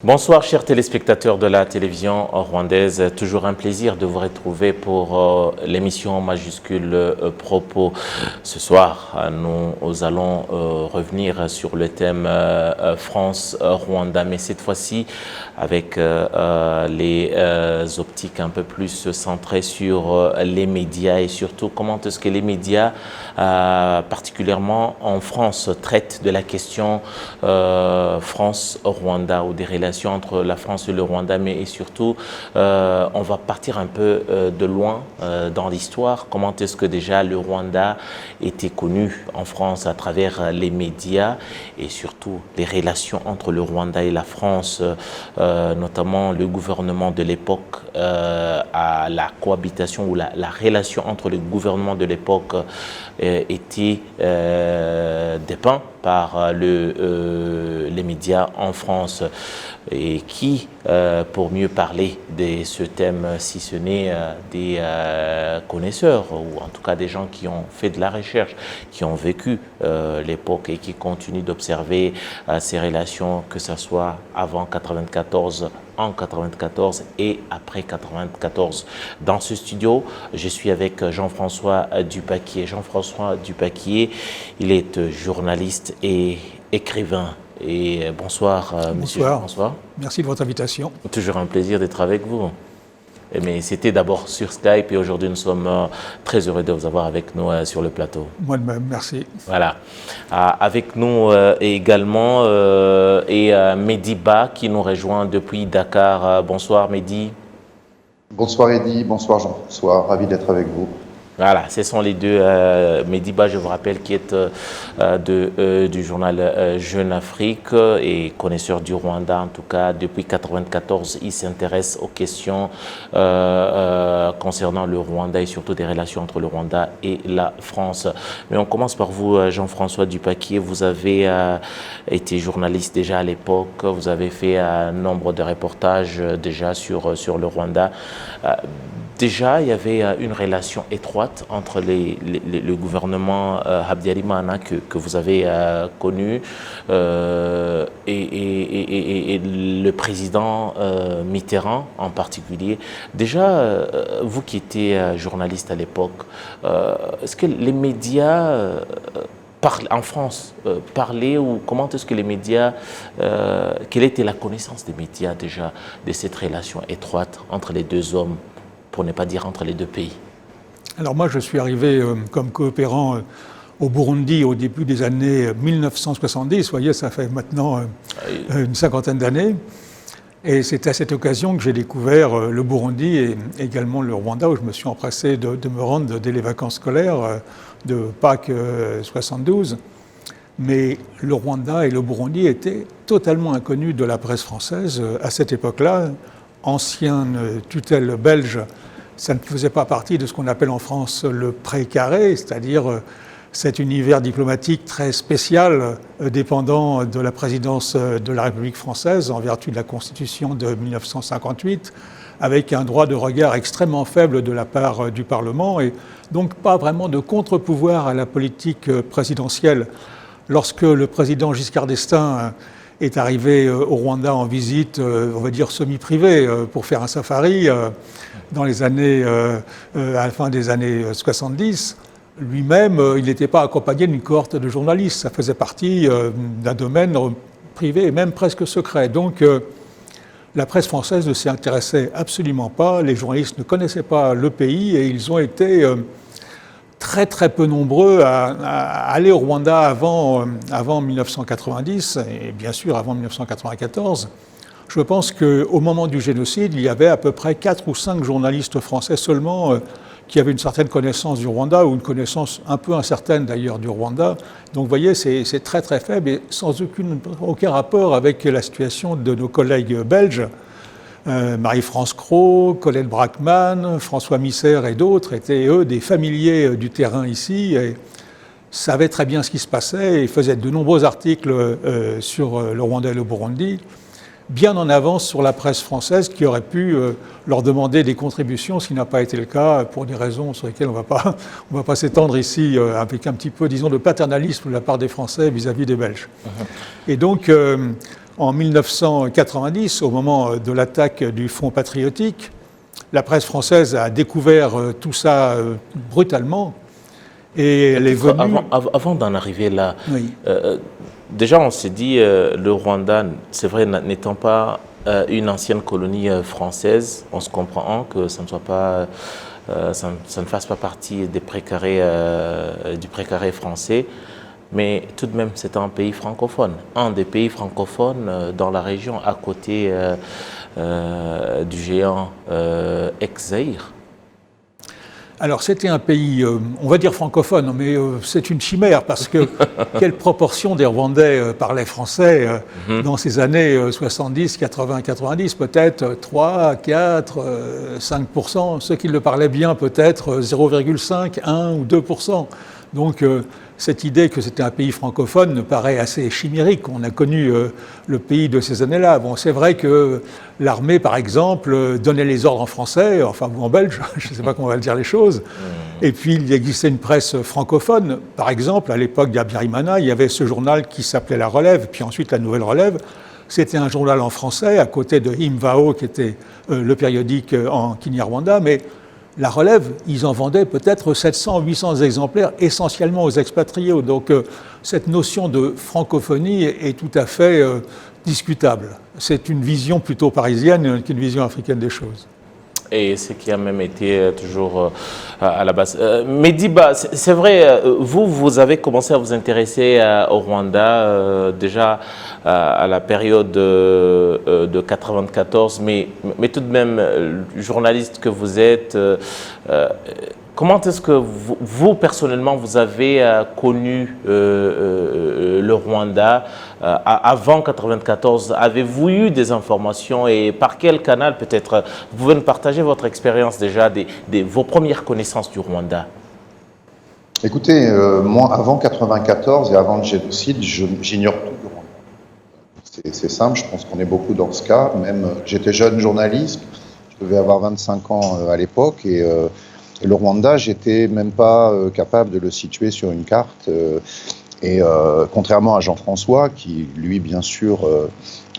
Bonsoir chers téléspectateurs de la télévision rwandaise, toujours un plaisir de vous retrouver pour l'émission majuscule Propos. Ce soir, nous allons revenir sur le thème France-Rwanda, mais cette fois-ci avec les optiques un peu plus centrées sur les médias et surtout comment est-ce que les médias, particulièrement en France, traitent de la question France-Rwanda ou des relations entre la France et le Rwanda, mais et surtout, on va partir un peu de loin dans l'histoire. Comment est-ce que déjà le Rwanda était connu en France à travers les médias et surtout les relations entre le Rwanda et la France, notamment le gouvernement de l'époque, à la cohabitation ou la relation entre le gouvernement de l'époque était dépeint par les médias en France. Et qui, pour mieux parler de ce thème, si ce n'est des connaisseurs, ou en tout cas des gens qui ont fait de la recherche, qui ont vécu l'époque et qui continuent d'observer ces relations, que ce soit avant 94, en 94 et après 94. Dans ce studio, je suis avec Jean-François Dupaquier. Jean-François Dupaquier, il est journaliste et écrivain. Et bonsoir, monsieur. Bonsoir. Merci de votre invitation. Toujours un plaisir d'être avec vous. Mais c'était d'abord sur Skype et aujourd'hui nous sommes très heureux de vous avoir avec nous sur le plateau. Moi de même, merci. Voilà. Avec nous également Mehdi Ba qui nous rejoint depuis Dakar. Bonsoir Mehdi. Bonsoir Eddy, bonsoir Jean-François, ravi d'être avec vous. Voilà, ce sont les deux. Mehdi Ba, je vous rappelle, qui est du journal Jeune Afrique et connaisseur du Rwanda. En tout cas, depuis 1994, il s'intéresse aux questions concernant le Rwanda et surtout des relations entre le Rwanda et la France. Mais on commence par vous, Jean-François Dupaquier. Vous avez été journaliste déjà à l'époque. Vous avez fait un nombre de reportages déjà sur le Rwanda. Déjà, il y avait une relation étroite entre le gouvernement Habyarimana que vous avez connu et le président Mitterrand en particulier. Déjà, vous qui étiez journaliste à l'époque, est-ce que les médias en France parlaient ou comment est-ce que les médias, quelle était la connaissance des médias déjà de cette relation étroite entre les deux hommes, pour ne pas dire entre les deux pays? Alors moi, je suis arrivé comme coopérant au Burundi au début des années 1970. Vous voyez, ça fait maintenant une cinquantaine d'années. Et c'est à cette occasion que j'ai découvert le Burundi et également le Rwanda, où je me suis empressé de me rendre dès les vacances scolaires de Pâques 72. Mais le Rwanda et le Burundi étaient totalement inconnus de la presse française à cette époque-là. Ancienne tutelle belge, ça ne faisait pas partie de ce qu'on appelle en France le précaré, c'est-à-dire cet univers diplomatique très spécial dépendant de la présidence de la République française en vertu de la Constitution de 1958, avec un droit de regard extrêmement faible de la part du Parlement et donc pas vraiment de contre-pouvoir à la politique présidentielle. Lorsque le président Giscard d'Estaing est arrivé au Rwanda en visite, on va dire semi-privée, pour faire un safari dans les années, à la fin des années 70. Lui-même, il n'était pas accompagné d'une cohorte de journalistes. Ça faisait partie d'un domaine privé et même presque secret. Donc, la presse française ne s'y intéressait absolument pas. Les journalistes ne connaissaient pas le pays et ils ont été très très peu nombreux à aller au Rwanda avant 1990 et bien sûr avant 1994. Je pense qu'au moment du génocide, il y avait à peu près 4 ou 5 journalistes français seulement qui avaient une certaine connaissance du Rwanda ou une connaissance un peu incertaine d'ailleurs du Rwanda. Donc vous voyez, c'est très très faible et sans aucun rapport avec la situation de nos collègues belges. Marie-France Cros, Colette Brackman, François Misser et d'autres étaient, eux, des familiers du terrain ici et savaient très bien ce qui se passait et faisaient de nombreux articles sur le Rwanda et le Burundi, bien en avance sur la presse française qui aurait pu leur demander des contributions, ce qui n'a pas été le cas pour des raisons sur lesquelles on ne va pas s'étendre ici avec un petit peu, disons, de paternalisme de la part des Français vis-à-vis des Belges. Et donc, en 1990, au moment de l'attaque du Front patriotique, la presse française a découvert tout ça brutalement et elle est venue... Avant d'en arriver là, Oui. déjà on s'est dit, le Rwanda, c'est vrai, n'étant pas une ancienne colonie française, on se comprend que ça ne soit pas... ça ne fasse pas partie des précarés, du précaré français, mais tout de même c'est un pays francophone, un des pays francophones dans la région à côté du géant ex-Zaïre. Alors c'était un pays, on va dire francophone, mais c'est une chimère parce que quelle proportion des Rwandais parlaient français dans ces années 70, 80, 90, peut-être 3, 4, 5%, ceux qui le parlaient bien peut-être 0,5, 1 ou 2%. Donc cette idée que c'était un pays francophone me paraît assez chimérique. On a connu le pays de ces années-là. Bon, c'est vrai que l'armée, par exemple, donnait les ordres en français, enfin ou en belge, je ne sais pas comment on va le dire les choses. Et puis il existait une presse francophone. Par exemple, à l'époque d'Abiyarimana, il y avait ce journal qui s'appelait La Relève, puis ensuite La Nouvelle Relève. C'était un journal en français, à côté de Imvao, qui était le périodique en Kinyarwanda, mais La Relève, ils en vendaient peut-être 700 ou 800 exemplaires, essentiellement aux expatriés. Donc cette notion de francophonie est tout à fait discutable. C'est une vision plutôt parisienne qu'une vision africaine des choses. Et ce qui a même été toujours à la base. Mediba, c'est vrai, vous avez commencé à vous intéresser au Rwanda déjà à la période de 94, mais tout de même, journaliste que vous êtes, comment est-ce que vous, personnellement, vous avez connu le Rwanda avant 1994? Avez-vous eu des informations et par quel canal peut-être vous pouvez nous partager votre expérience déjà, vos premières connaissances du Rwanda? Écoutez, moi, avant 1994 et avant le génocide, j'ignore tout du Rwanda. C'est simple, je pense qu'on est beaucoup dans ce cas. Même, j'étais jeune journaliste, je devais avoir 25 ans à l'époque et le Rwanda, j'étais même pas capable de le situer sur une carte. Et contrairement à Jean-François, qui lui, bien sûr,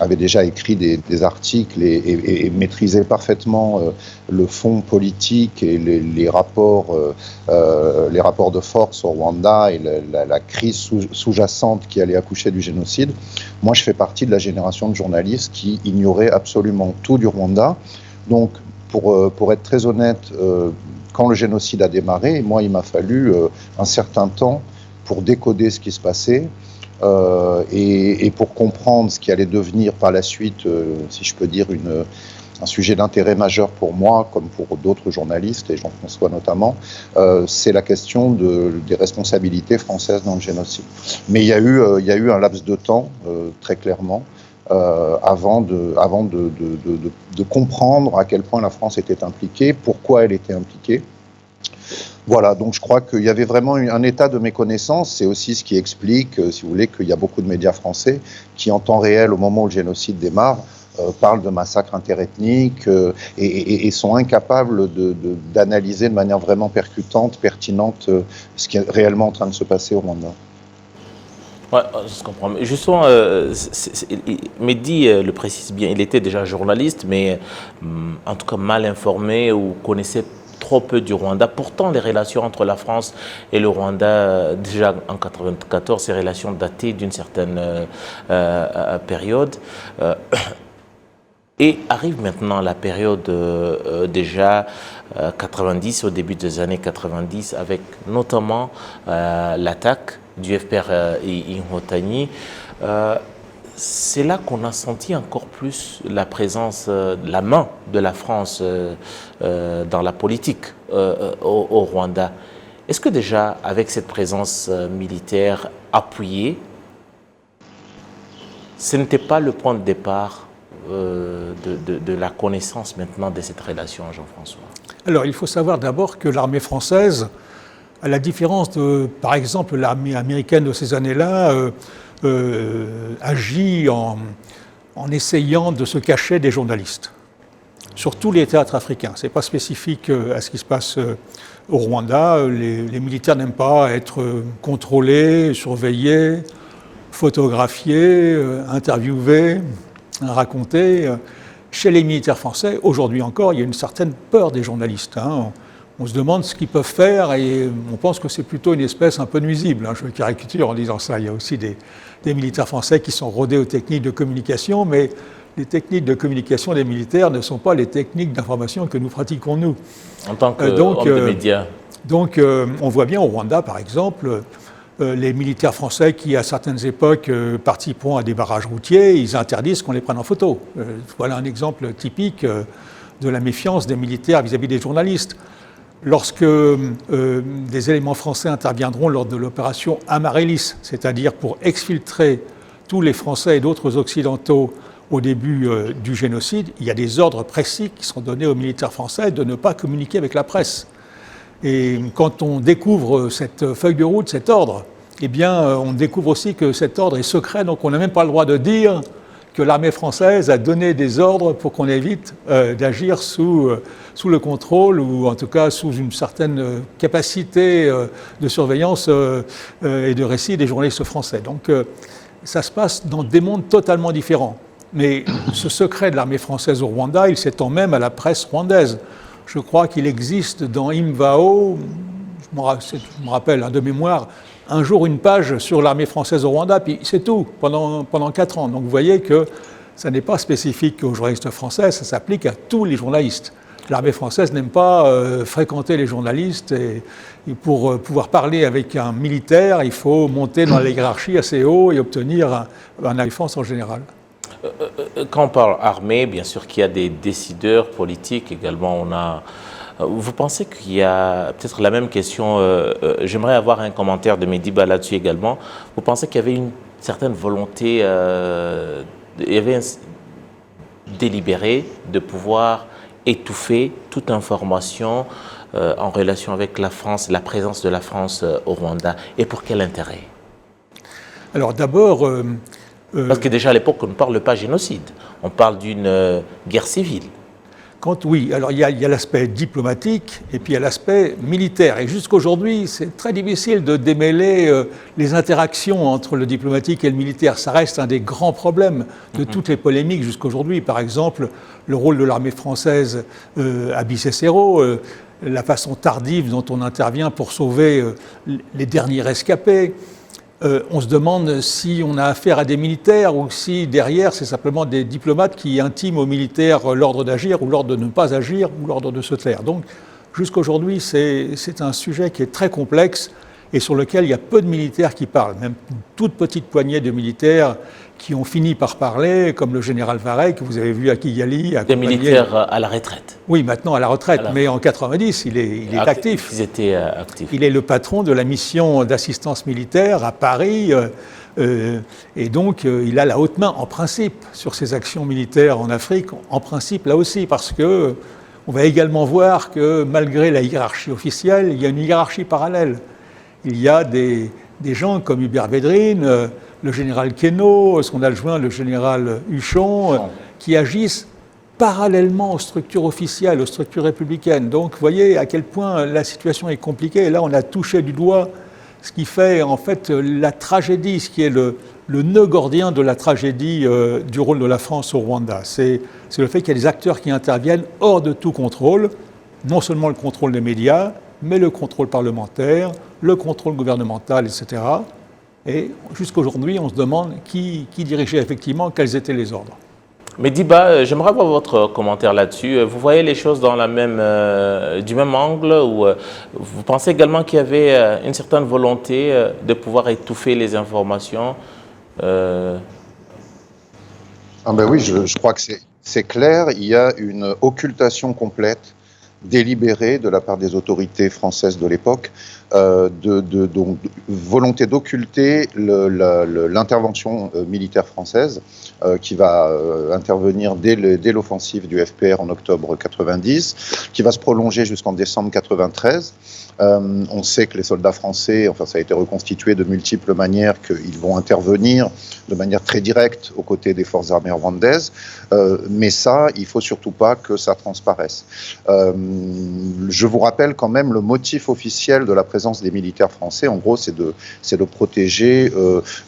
avait déjà écrit des articles et maîtrisait parfaitement le fond politique et les rapports de force au Rwanda et la crise sous-jacente qui allait accoucher du génocide, moi, je fais partie de la génération de journalistes qui ignoraient absolument tout du Rwanda. Donc, pour être très honnête, quand le génocide a démarré, moi, il m'a fallu un certain temps pour décoder ce qui se passait et pour comprendre ce qui allait devenir par la suite, si je peux dire, un sujet d'intérêt majeur pour moi, comme pour d'autres journalistes, et Jean-François notamment, c'est la question des responsabilités françaises dans le génocide. Mais il y a eu un laps de temps, très clairement, avant de comprendre à quel point la France était impliquée, pourquoi elle était impliquée. Voilà, donc je crois qu'il y avait vraiment un état de méconnaissance. C'est aussi ce qui explique, si vous voulez, qu'il y a beaucoup de médias français qui, en temps réel, au moment où le génocide démarre, parlent de massacres interethniques et sont incapables d'analyser de manière vraiment percutante, pertinente, ce qui est réellement en train de se passer au Rwanda. Ouais, je comprends. Mais justement, Mehdi le précise bien, il était déjà journaliste, mais en tout cas mal informé ou connaissait trop peu du Rwanda. Pourtant, les relations entre la France et le Rwanda, déjà en 1994, ces relations dataient d'une certaine période. Et arrive maintenant la période déjà 90, au début des années 90, avec notamment l'attaque du FPR Inkotanyi. C'est là qu'on a senti encore plus la présence, la main de la France dans la politique au Rwanda. Est-ce que déjà, avec cette présence militaire appuyée, ce n'était pas le point de départ de la connaissance maintenant de cette relation, Jean-François? Alors, il faut savoir d'abord que l'armée française, à la différence de, par exemple, l'armée américaine de ces années-là, agit en essayant de se cacher des journalistes, sur tous les théâtres africains. Ce n'est pas spécifique à ce qui se passe au Rwanda. Les militaires n'aiment pas être contrôlés, surveillés. photographiés, interviewés, racontés. Chez les militaires français, aujourd'hui encore, il y a une certaine peur des journalistes. On se demande ce qu'ils peuvent faire et on pense que c'est plutôt une espèce un peu nuisible. Je caricature en disant ça. Il y a aussi des militaires français qui sont rodés aux techniques de communication, mais les techniques de communication des militaires ne sont pas les techniques d'information que nous pratiquons nous. En tant qu'homme de médias. Donc, on voit bien au Rwanda, par exemple, les militaires français qui, à certaines époques, participeront à des barrages routiers, ils interdisent qu'on les prenne en photo. Voilà un exemple typique de la méfiance des militaires vis-à-vis des journalistes. Lorsque des éléments français interviendront lors de l'opération Amaryllis, c'est-à-dire pour exfiltrer tous les Français et d'autres Occidentaux au début du génocide, il y a des ordres précis qui sont donnés aux militaires français de ne pas communiquer avec la presse. Et quand on découvre cette feuille de route, cet ordre, eh bien, on découvre aussi que cet ordre est secret, donc on n'a même pas le droit de dire que l'armée française a donné des ordres pour qu'on évite d'agir sous le contrôle ou en tout cas sous une certaine capacité de surveillance et de récit des journalistes français. Donc ça se passe dans des mondes totalement différents. Mais ce secret de l'armée française au Rwanda, il s'étend même à la presse rwandaise. Je crois qu'il existe dans Imvao, je me rappelle de mémoire, un jour une page sur l'armée française au Rwanda, puis c'est tout, pendant 4 ans. Donc vous voyez que ça n'est pas spécifique aux journalistes français, ça s'applique à tous les journalistes. L'armée française n'aime pas fréquenter les journalistes et pour pouvoir parler avec un militaire, il faut monter dans la hiérarchie assez haut et obtenir un défense en général. Quand on parle armée, bien sûr qu'il y a des décideurs politiques également. Vous pensez qu'il y a peut-être la même question, j'aimerais avoir un commentaire de Mediba là-dessus également. Vous pensez qu'il y avait une certaine volonté, il y avait délibérée de pouvoir étouffer toute information en relation avec la France, la présence de la France au Rwanda, et pour quel intérêt? Alors d'abord... Parce que déjà à l'époque, on ne parle pas génocide, on parle d'une guerre civile. Oui, alors il y a l'aspect diplomatique et puis il y a l'aspect militaire. Et jusqu'aujourd'hui, c'est très difficile de démêler les interactions entre le diplomatique et le militaire. Ça reste un des grands problèmes de toutes les polémiques jusqu'aujourd'hui. Par exemple, le rôle de l'armée française à Bicécéro, la façon tardive dont on intervient pour sauver les derniers rescapés. On se demande si on a affaire à des militaires ou si derrière c'est simplement des diplomates qui intiment aux militaires l'ordre d'agir ou l'ordre de ne pas agir ou l'ordre de se taire. Donc jusqu'aujourd'hui c'est un sujet qui est très complexe et sur lequel il y a peu de militaires qui parlent, même une toute petite poignée de militaires qui ont fini par parler, comme le général Varey, que vous avez vu à Kigali. Des militaires à la retraite. Oui, maintenant à la retraite, mais en 90, il est actif. Ils étaient actifs. Il est le patron de la mission d'assistance militaire à Paris, et donc il a la haute main, en principe, sur ses actions militaires en Afrique, en principe là aussi, parce que on va également voir que malgré la hiérarchie officielle, il y a une hiérarchie parallèle. Il y a des gens comme Hubert Védrine, le général Queneau, son adjoint, le général Huchon, qui agissent parallèlement aux structures officielles, aux structures républicaines. Donc, vous voyez à quel point la situation est compliquée. Et là, on a touché du doigt ce qui fait, en fait, la tragédie, ce qui est le nœud gordien de la tragédie du rôle de la France au Rwanda. C'est le fait qu'il y a des acteurs qui interviennent hors de tout contrôle, non seulement le contrôle des médias, mais le contrôle parlementaire, le contrôle gouvernemental, etc. Et jusqu'aujourd'hui, on se demande qui dirigeait effectivement, quels étaient les ordres. Mediba, j'aimerais avoir votre commentaire là-dessus. Vous voyez les choses dans du même angle ou vous pensez également qu'il y avait une certaine volonté de pouvoir étouffer les informations Ben oui, je crois que c'est clair. Il y a une occultation complète, délibérée de la part des autorités françaises de l'époque, donc volonté d'occulter l'intervention militaire française qui va intervenir dès l'offensive du FPR en octobre 90, qui va se prolonger jusqu'en décembre 93. On sait que les soldats français, enfin ça a été reconstitué de multiples manières, qu'ils vont intervenir de manière très directe aux côtés des forces armées rwandaises, mais ça, il ne faut surtout pas que ça transparaisse. je vous rappelle quand même le motif officiel de la présence des militaires français. En gros, c'est de protéger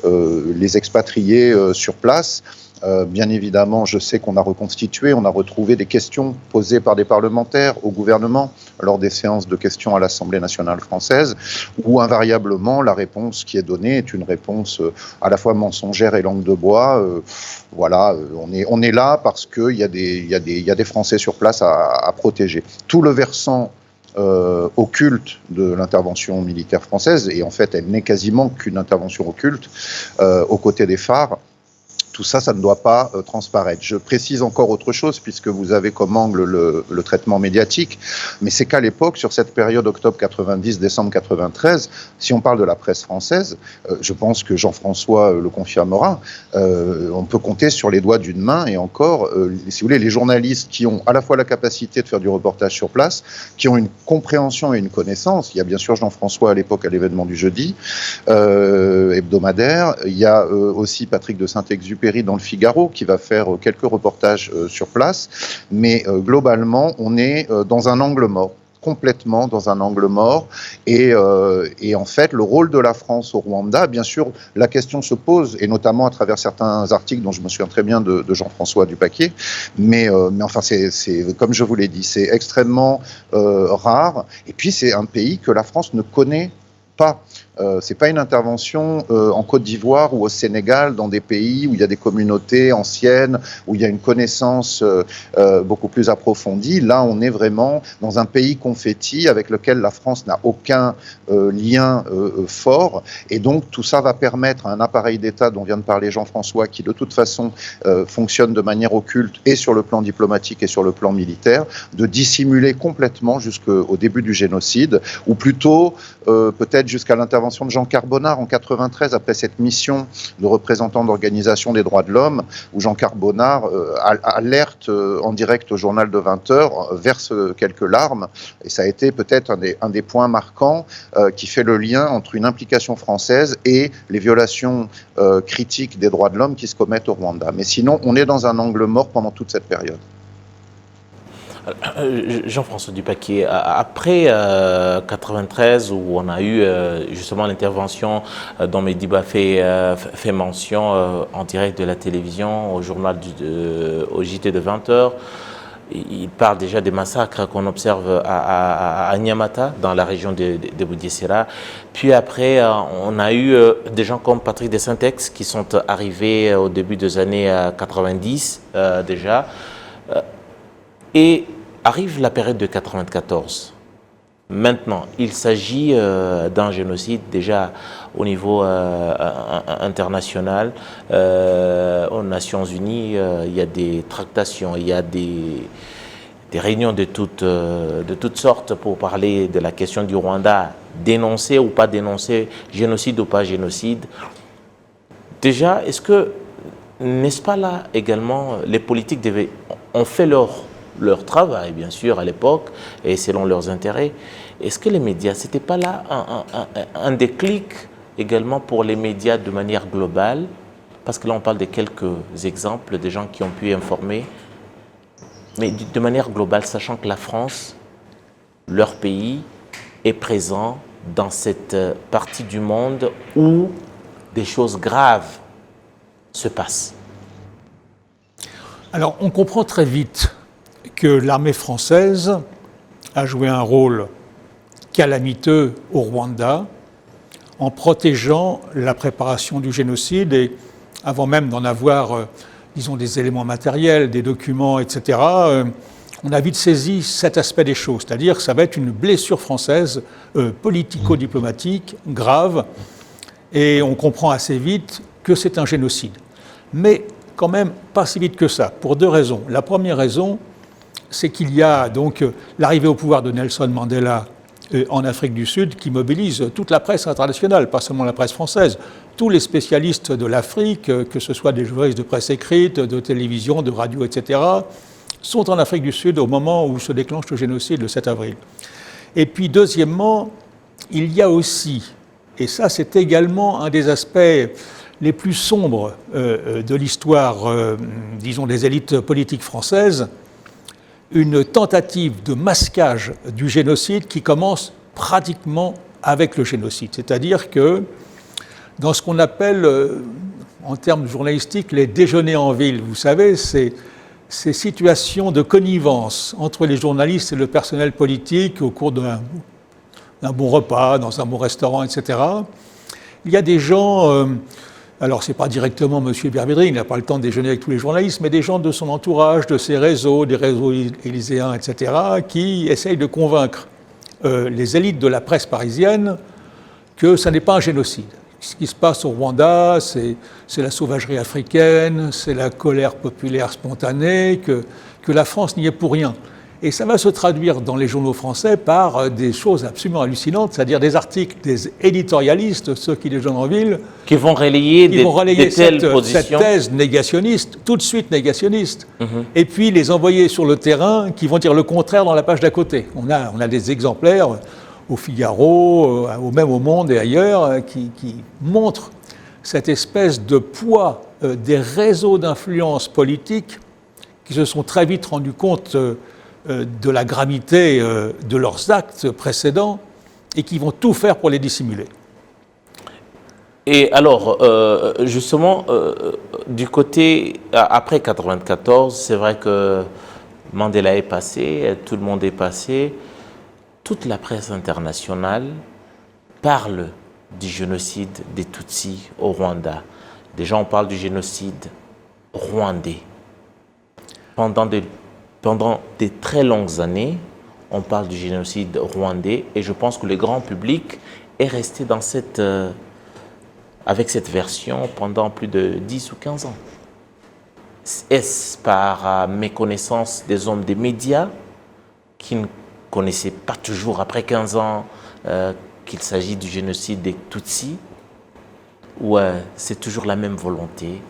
les expatriés sur place. Bien évidemment, je sais qu'on a reconstitué, on a retrouvé des questions posées par des parlementaires au gouvernement lors des séances de questions à l'Assemblée nationale française, où invariablement la réponse qui est donnée est une réponse à la fois mensongère et langue de bois. Voilà, on est là parce qu'il y a des Français sur place à protéger. Tout le versant occulte de l'intervention militaire française, et en fait elle n'est quasiment qu'une intervention occulte aux côtés des phares. Tout ça, ça ne doit pas transparaître. Je précise encore autre chose, puisque vous avez comme angle le traitement médiatique, mais c'est qu'à l'époque, sur cette période octobre 90, décembre 93, si on parle de la presse française, je pense que Jean-François le confirmera, on peut compter sur les doigts d'une main, et encore, si vous voulez, les journalistes qui ont à la fois la capacité de faire du reportage sur place, qui ont une compréhension et une connaissance. Il y a bien sûr Jean-François à l'époque à l'événement du jeudi, hebdomadaire. Il y a aussi Patrick de Saint-Exupéry dans le Figaro qui va faire quelques reportages sur place, mais globalement on est dans un angle mort, complètement dans un angle mort, et en fait le rôle de la France au Rwanda, bien sûr la question se pose, et notamment à travers certains articles dont je me souviens très bien de Jean-François Dupaquier, mais enfin c'est comme je vous l'ai dit, c'est extrêmement rare, et puis c'est un pays que la France ne connaît pas. C'est pas une intervention en Côte d'Ivoire ou au Sénégal, dans des pays où il y a des communautés anciennes, où il y a une connaissance beaucoup plus approfondie. Là, on est vraiment dans un pays confetti avec lequel la France n'a aucun lien fort. Et donc, tout ça va permettre à un appareil d'État dont vient de parler Jean-François, qui de toute façon fonctionne de manière occulte et sur le plan diplomatique et sur le plan militaire, de dissimuler complètement jusqu'au début du génocide, ou plutôt peut-être jusqu'à l'intervention de Jean Carbonard en 93, après cette mission de représentant d'organisation des droits de l'homme, où Jean Carbonard alerte en direct au journal de 20h, verse quelques larmes, et ça a été peut-être un des points marquants qui fait le lien entre une implication française et les violations critiques des droits de l'homme qui se commettent au Rwanda. Mais sinon, on est dans un angle mort pendant toute cette période. Jean-François Dupaquier, après 93, où on a eu justement l'intervention dont Mehdi Ba fait mention en direct de la télévision, au journal au JT de 20h, il parle déjà des massacres qu'on observe à Nyamata, dans la région de Bugesera. Puis après, on a eu des gens comme Patrick de Saint-Ex qui sont arrivés au début des années 90 déjà. Et arrive la période de 94. Maintenant, il s'agit d'un génocide déjà au niveau international. Aux Nations Unies, il y a des tractations, il y a des réunions de toutes sortes pour parler de la question du Rwanda, dénoncer ou pas dénoncer, génocide ou pas génocide. Déjà, est-ce que, n'est-ce pas là également, les politiques ont fait leur travail, bien sûr, à l'époque, et selon leurs intérêts. Est-ce que les médias, c'était pas là un déclic également pour les médias de manière globale? Parce que là, on parle de quelques exemples de gens qui ont pu informer, mais de manière globale, sachant que la France, leur pays, est présent dans cette partie du monde où des choses graves se passent. Alors, on comprend très vite que l'armée française a joué un rôle calamiteux au Rwanda en protégeant la préparation du génocide, et avant même d'en avoir, disons, des éléments matériels, des documents, etc., on a vite saisi cet aspect des choses, c'est-à-dire que ça va être une blessure française politico-diplomatique grave, et on comprend assez vite que c'est un génocide. Mais quand même pas si vite que ça, pour deux raisons. La première raison, c'est qu'il y a donc l'arrivée au pouvoir de Nelson Mandela en Afrique du Sud qui mobilise toute la presse internationale, pas seulement la presse française. Tous les spécialistes de l'Afrique, que ce soit des journalistes de presse écrite, de télévision, de radio, etc., sont en Afrique du Sud au moment où se déclenche le génocide le 7 avril. Et puis deuxièmement, il y a aussi, et ça c'est également un des aspects les plus sombres de l'histoire, disons, des élites politiques françaises, une tentative de masquage du génocide qui commence pratiquement avec le génocide. C'est-à-dire que dans ce qu'on appelle, en termes journalistiques, les déjeuners en ville, vous savez, ces situations de connivence entre les journalistes et le personnel politique au cours d'un bon repas, dans un bon restaurant, etc. Il y a des gens, alors c'est pas directement M. Berbédry, il n'a pas le temps de déjeuner avec tous les journalistes, mais des gens de son entourage, de ses réseaux, des réseaux élyséens, etc., qui essayent de convaincre les élites de la presse parisienne que ça n'est pas un génocide. Ce qui se passe au Rwanda, c'est la sauvagerie africaine, c'est la colère populaire spontanée, que la France n'y est pour rien. Et ça va se traduire dans les journaux français par des choses absolument hallucinantes, c'est-à-dire des articles des éditorialistes, ceux qui déjeunent en ville, qui vont relayer cette thèse négationniste, tout de suite négationniste, et puis les envoyer sur le terrain qui vont dire le contraire dans la page d'à côté. On a des exemplaires au Figaro, même au Monde et ailleurs, qui montrent cette espèce de poids des réseaux d'influence politique qui se sont très vite rendus compte de la gravité de leurs actes précédents et qui vont tout faire pour les dissimuler. Et alors, justement, du côté, après 1994, c'est vrai que Mandela est passé, tout le monde est passé, toute la presse internationale parle du génocide des Tutsis au Rwanda. Déjà, on parle du génocide rwandais. Pendant des très longues années, on parle du génocide rwandais et je pense que le grand public est resté dans avec cette version pendant plus de 10 ou 15 ans. Est-ce par méconnaissance des hommes des médias qui ne connaissaient pas toujours, après 15 ans, qu'il s'agit du génocide des Tutsis, ou c'est toujours la même volonté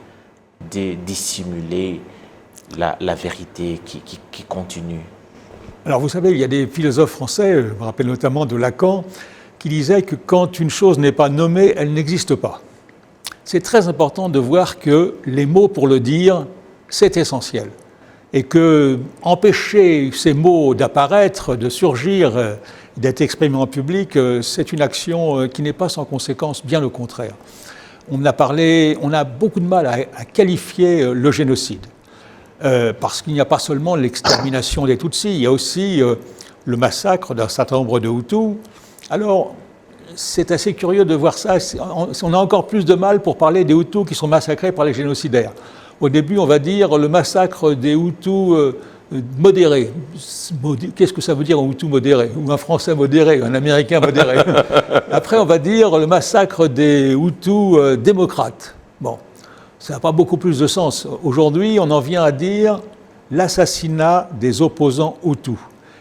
de dissimuler la vérité qui continue? Alors vous savez, il y a des philosophes français, je me rappelle notamment de Lacan, qui disaient que quand une chose n'est pas nommée, elle n'existe pas. C'est très important de voir que les mots pour le dire, c'est essentiel. Et que empêcher ces mots d'apparaître, de surgir, d'être exprimés en public, c'est une action qui n'est pas sans conséquence, bien au contraire. On a beaucoup de mal à qualifier le génocide. Parce qu'il n'y a pas seulement l'extermination des Tutsis, il y a aussi le massacre d'un certain nombre de Hutus. Alors, c'est assez curieux de voir ça. On a encore plus de mal pour parler des Hutus qui sont massacrés par les génocidaires. Au début, on va dire le massacre des Hutus modérés. Qu'est-ce que ça veut dire un Hutu modéré? Ou un Français modéré, un Américain modéré. Après, on va dire le massacre des Hutus démocrates. Bon. Ça n'a pas beaucoup plus de sens. Aujourd'hui, on en vient à dire l'assassinat des opposants Hutus.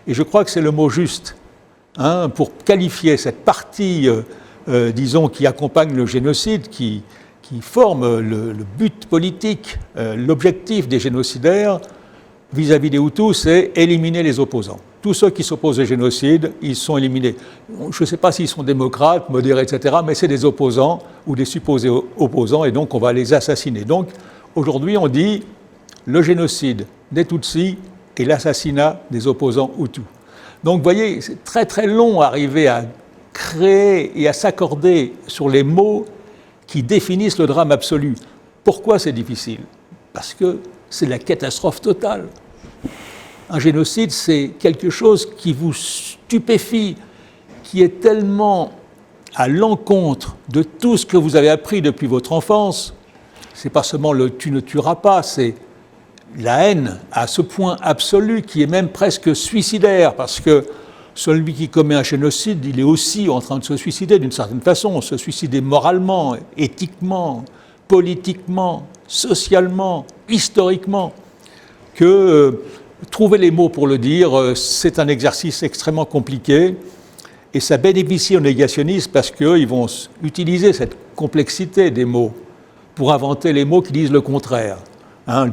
Et je crois que c'est le mot juste pour qualifier cette partie, disons, qui accompagne le génocide, qui forme le but politique, l'objectif des génocidaires vis-à-vis des Hutus, c'est éliminer les opposants. Tous ceux qui s'opposent au génocide, ils sont éliminés. Je ne sais pas s'ils sont démocrates, modérés, etc., mais c'est des opposants ou des supposés opposants, et donc on va les assassiner. Donc aujourd'hui, on dit le génocide des Tutsis et l'assassinat des opposants Hutus. Donc vous voyez, c'est très très long à arriver à créer et à s'accorder sur les mots qui définissent le drame absolu. Pourquoi c'est difficile? Parce que c'est la catastrophe totale. Un génocide, c'est quelque chose qui vous stupéfie, qui est tellement à l'encontre de tout ce que vous avez appris depuis votre enfance. C'est pas seulement le « tu ne tueras pas », c'est la haine à ce point absolu qui est même presque suicidaire, parce que celui qui commet un génocide, il est aussi en train de se suicider d'une certaine façon, se suicider moralement, éthiquement, politiquement, socialement, historiquement, que trouver les mots pour le dire, c'est un exercice extrêmement compliqué et ça bénéficie aux négationnistes parce qu'ils vont utiliser cette complexité des mots pour inventer les mots qui disent le contraire.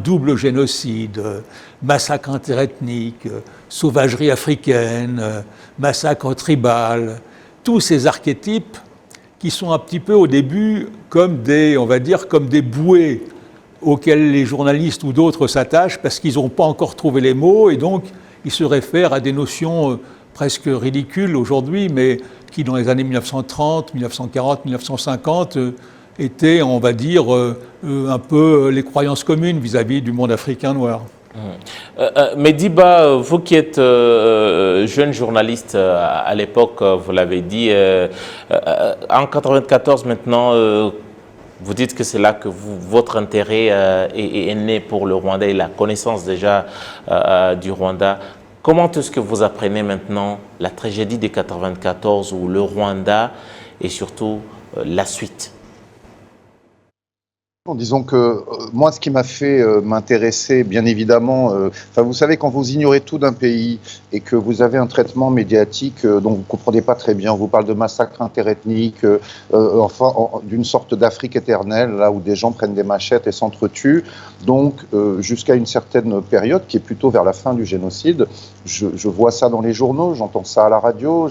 Double génocide, massacre interethnique, sauvagerie africaine, massacre tribal, tous ces archétypes qui sont un petit peu au début comme des, on va dire, comme des bouées auxquels les journalistes ou d'autres s'attachent parce qu'ils n'ont pas encore trouvé les mots et donc il se réfère à des notions presque ridicules aujourd'hui, mais qui dans les années 1930, 1940, 1950 étaient, on va dire, un peu les croyances communes vis-à-vis du monde africain noir. Mediba, vous qui êtes jeune journaliste à l'époque, vous l'avez dit, en 1994 maintenant, vous dites que c'est là que votre intérêt est né pour le Rwanda et la connaissance déjà du Rwanda. Comment est-ce que vous apprenez maintenant la tragédie de 1994 ou le Rwanda et surtout la suite? Disons que moi, ce qui m'a fait m'intéresser, bien évidemment, vous savez, quand vous ignorez tout d'un pays et que vous avez un traitement médiatique dont vous ne comprenez pas très bien, on vous parle de massacres interethniques, d'une sorte d'Afrique éternelle, là où des gens prennent des machettes et s'entretuent. Donc, jusqu'à une certaine période, qui est plutôt vers la fin du génocide, je vois ça dans les journaux, j'entends ça à la radio,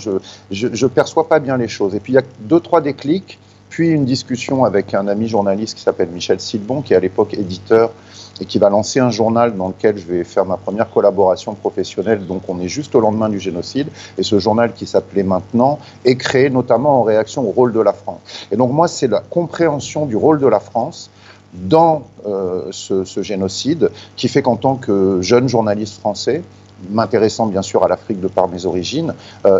je perçois pas bien les choses. Et puis, il y a 2-3 déclics. Puis une discussion avec un ami journaliste qui s'appelle Michel Silbon, qui est à l'époque éditeur et qui va lancer un journal dans lequel je vais faire ma première collaboration professionnelle. Donc on est juste au lendemain du génocide. Et ce journal qui s'appelait Maintenant est créé notamment en réaction au rôle de la France. Et donc moi, c'est la compréhension du rôle de la France dans ce génocide qui fait qu'en tant que jeune journaliste français, m'intéressant bien sûr à l'Afrique de par mes origines,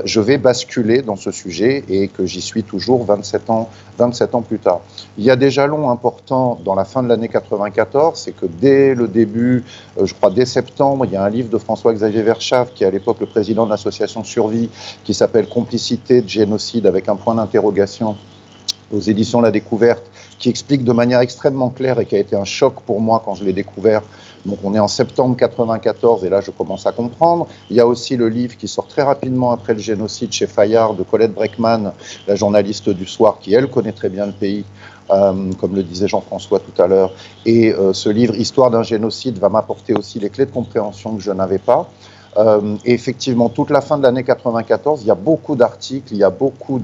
je vais basculer dans ce sujet et que j'y suis toujours 27 ans plus tard. Il y a des jalons importants dans la fin de l'année 94, c'est que dès le début, je crois dès septembre, il y a un livre de François-Xavier Verschave, qui est à l'époque le président de l'association Survie, qui s'appelle « Complicité de génocide » avec un point d'interrogation aux éditions La Découverte, qui explique de manière extrêmement claire et qui a été un choc pour moi quand je l'ai découvert. Donc on est en septembre 94 et là je commence à comprendre. Il y a aussi le livre qui sort très rapidement après le génocide chez Fayard de Colette Breckman, la journaliste du Soir, qui elle connaît très bien le pays, comme le disait Jean-François tout à l'heure. Et ce livre, Histoire d'un génocide, va m'apporter aussi les clés de compréhension que je n'avais pas. Et effectivement, toute la fin de l'année 94, il y a beaucoup d'articles, il y a beaucoup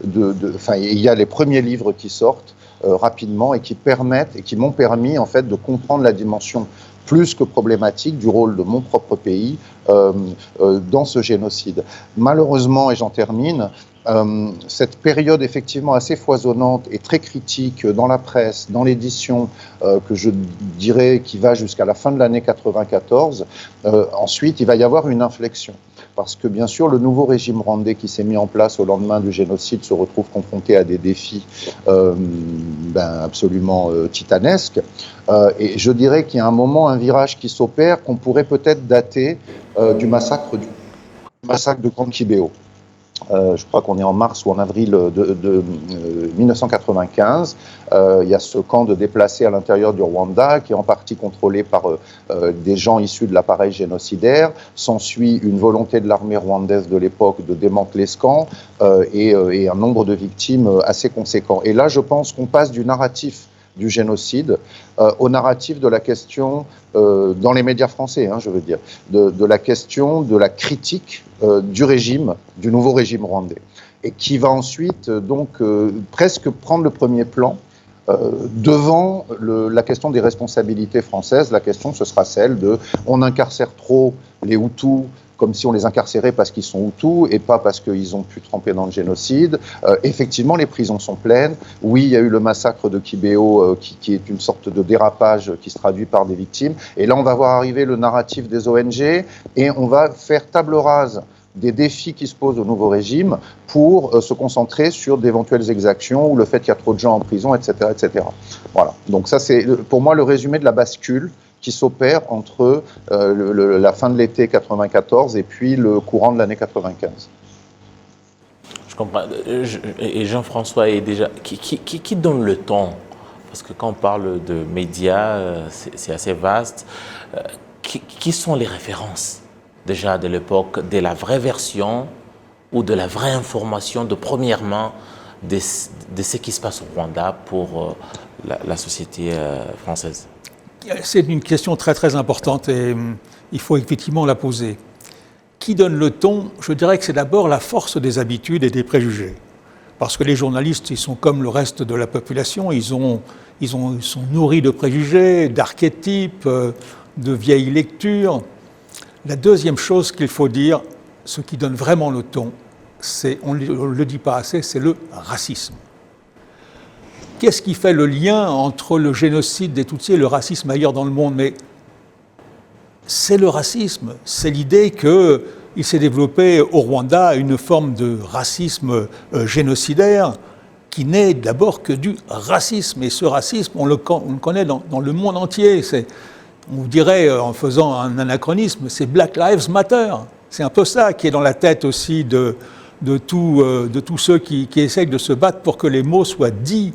il y a les premiers livres qui sortent rapidement et qui permettent et qui m'ont permis en fait de comprendre la dimension plus que problématique du rôle de mon propre pays dans ce génocide. Malheureusement, et j'en termine, cette période effectivement assez foisonnante et très critique dans la presse, dans l'édition, que je dirais qui va jusqu'à la fin de l'année 94, ensuite il va y avoir une inflexion. Parce que bien sûr, le nouveau régime rwandais qui s'est mis en place au lendemain du génocide se retrouve confronté à des défis absolument titanesques. Et je dirais qu'il y a un moment, un virage qui s'opère qu'on pourrait peut-être dater du massacre de Camp Kibéo. Je crois qu'on est en mars ou en avril de 1995. Il y a ce camp de déplacés à l'intérieur du Rwanda qui est en partie contrôlé par des gens issus de l'appareil génocidaire. S'ensuit une volonté de l'armée rwandaise de l'époque de démanteler ce camp et un nombre de victimes assez conséquent. Et là, je pense qu'on passe du narratif du génocide au narratif de la question, dans les médias français, je veux dire, de la question de la critique du régime, du nouveau régime rwandais, et qui va ensuite presque prendre le premier plan devant la question des responsabilités françaises. La question, ce sera celle de on incarcère trop les Hutus, comme si on les incarcérait parce qu'ils sont Hutus et pas parce qu'ils ont pu tremper dans le génocide. Effectivement, les prisons sont pleines. Oui, il y a eu le massacre de Kibéo qui est une sorte de dérapage qui se traduit par des victimes. Et là, on va voir arriver le narratif des ONG et on va faire table rase des défis qui se posent au nouveau régime pour se concentrer sur d'éventuelles exactions ou le fait qu'il y a trop de gens en prison, etc., etc. Voilà. Donc ça, c'est pour moi le résumé de la bascule qui s'opère entre la fin de l'été 94 et puis le courant de l'année 95. Je comprends. Et Jean-François est déjà... Qui donne le ton? Parce que quand on parle de médias, c'est assez vaste. Qui sont les références déjà de l'époque, de la vraie version ou de la vraie information de première main de ce qui se passe au Rwanda pour la société française? C'est une question très très importante et il faut effectivement la poser. Qui donne le ton? Je dirais que c'est d'abord la force des habitudes et des préjugés. Parce que les journalistes, ils sont comme le reste de la population, ils sont nourris de préjugés, d'archétypes, de vieilles lectures. La deuxième chose qu'il faut dire, ce qui donne vraiment le ton, on ne le dit pas assez, c'est le racisme. Qu'est-ce qui fait le lien entre le génocide des Tutsis et le racisme ailleurs dans le monde? Mais c'est le racisme, c'est l'idée qu'il s'est développé au Rwanda une forme de racisme génocidaire qui n'est d'abord que du racisme. Et ce racisme, on le connaît dans le monde entier. On dirait, en faisant un anachronisme, c'est Black Lives Matter. C'est un peu ça qui est dans la tête aussi de tous ceux qui essayent de se battre pour que les mots soient dits,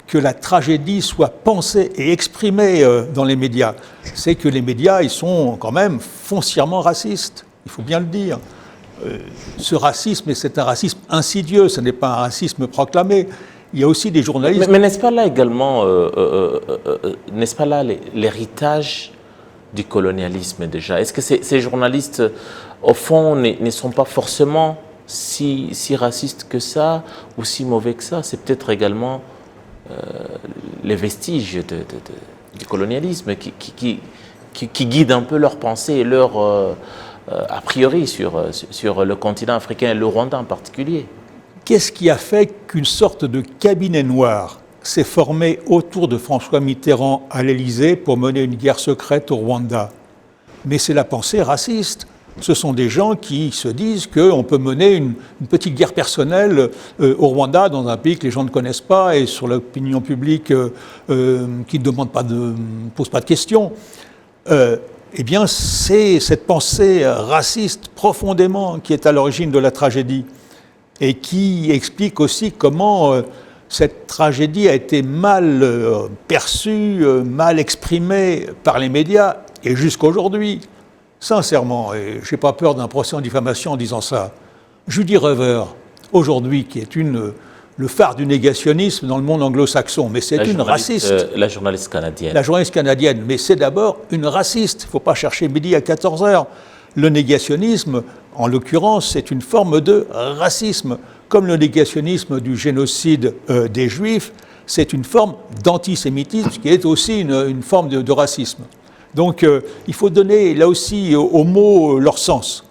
que la tragédie soit pensée et exprimée dans les médias. C'est que les médias, ils sont quand même foncièrement racistes, il faut bien le dire. Ce racisme, c'est un racisme insidieux, ce n'est pas un racisme proclamé. Il y a aussi des journalistes... Mais n'est-ce pas là également, n'est-ce pas là l'héritage du colonialisme déjà? Est-ce que ces journalistes, au fond, ne sont pas forcément si racistes que ça ou si mauvais que ça? C'est peut-être également les vestiges du colonialisme qui guident un peu leur pensée et leur a priori sur le continent africain et le Rwanda en particulier. Qu'est-ce qui a fait qu'une sorte de cabinet noir s'est formé autour de François Mitterrand à l'Élysée pour mener une guerre secrète au Rwanda? Mais c'est la pensée raciste. Ce sont des gens qui se disent qu'on peut mener une petite guerre personnelle au Rwanda, dans un pays que les gens ne connaissent pas et sur l'opinion publique qui ne pose pas de questions. Eh bien, c'est cette pensée raciste profondément qui est à l'origine de la tragédie et qui explique aussi comment cette tragédie a été mal perçue, mal exprimée par les médias et jusqu'à aujourd'hui. Sincèrement, et je n'ai pas peur d'un procès en diffamation en disant ça, Judy Rever, aujourd'hui, qui est le phare du négationnisme dans le monde anglo-saxon, mais c'est une raciste. La journaliste canadienne. La journaliste canadienne, mais c'est d'abord une raciste. Il ne faut pas chercher midi à 14h. Le négationnisme, en l'occurrence, c'est une forme de racisme. Comme le négationnisme du génocide des Juifs, c'est une forme d'antisémitisme qui est aussi une forme de racisme. Donc il faut donner là aussi aux mots leur sens.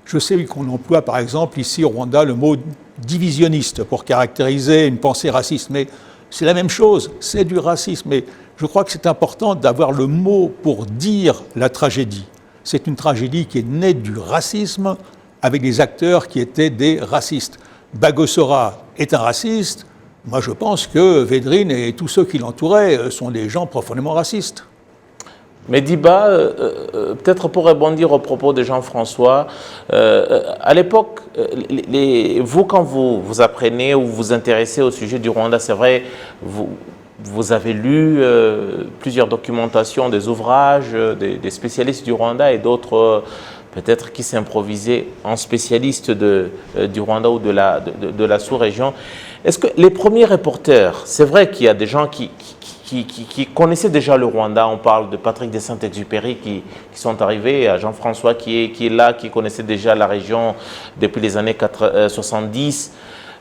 Je sais qu'on emploie par exemple ici au Rwanda le mot divisionniste pour caractériser une pensée raciste, mais c'est la même chose, c'est du racisme. Et je crois que c'est important d'avoir le mot pour dire la tragédie. C'est une tragédie qui est née du racisme avec des acteurs qui étaient des racistes. Bagosora est un raciste. Moi je pense que Védrine et tous ceux qui l'entouraient sont des gens profondément racistes. Mais Diba, peut-être pour rebondir au propos de Jean-François, à l'époque, vous quand vous apprenez ou vous intéressez au sujet du Rwanda, c'est vrai, vous avez lu plusieurs documentations, des ouvrages, des spécialistes du Rwanda et d'autres peut-être qui s'improvisaient en spécialistes du Rwanda ou de la sous-région. Est-ce que les premiers reporters, c'est vrai qu'il y a des gens qui connaissaient déjà le Rwanda, on parle de Patrick de Saint-Exupéry qui sont arrivés, à Jean-François qui est là, qui connaissait déjà la région depuis les années 70,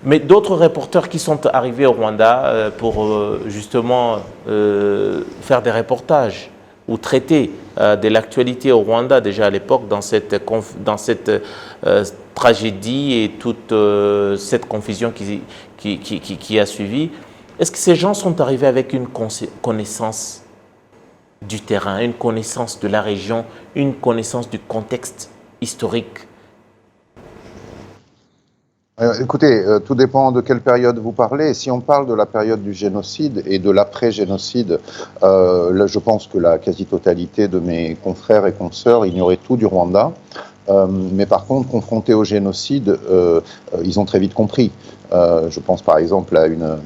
mais d'autres reporters qui sont arrivés au Rwanda pour justement faire des reportages ou traiter de l'actualité au Rwanda déjà à l'époque dans cette tragédie et toute cette confusion qui a suivi. Est-ce que ces gens sont arrivés avec une connaissance du terrain, une connaissance de la région, une connaissance du contexte historique? Écoutez, tout dépend de quelle période vous parlez. Si on parle de la période du génocide et de l'après-génocide, là, je pense que la quasi-totalité de mes confrères et consoeurs ignoraient tout du Rwanda. Mais par contre, confrontés au génocide, ils ont très vite compris. Je pense par exemple à une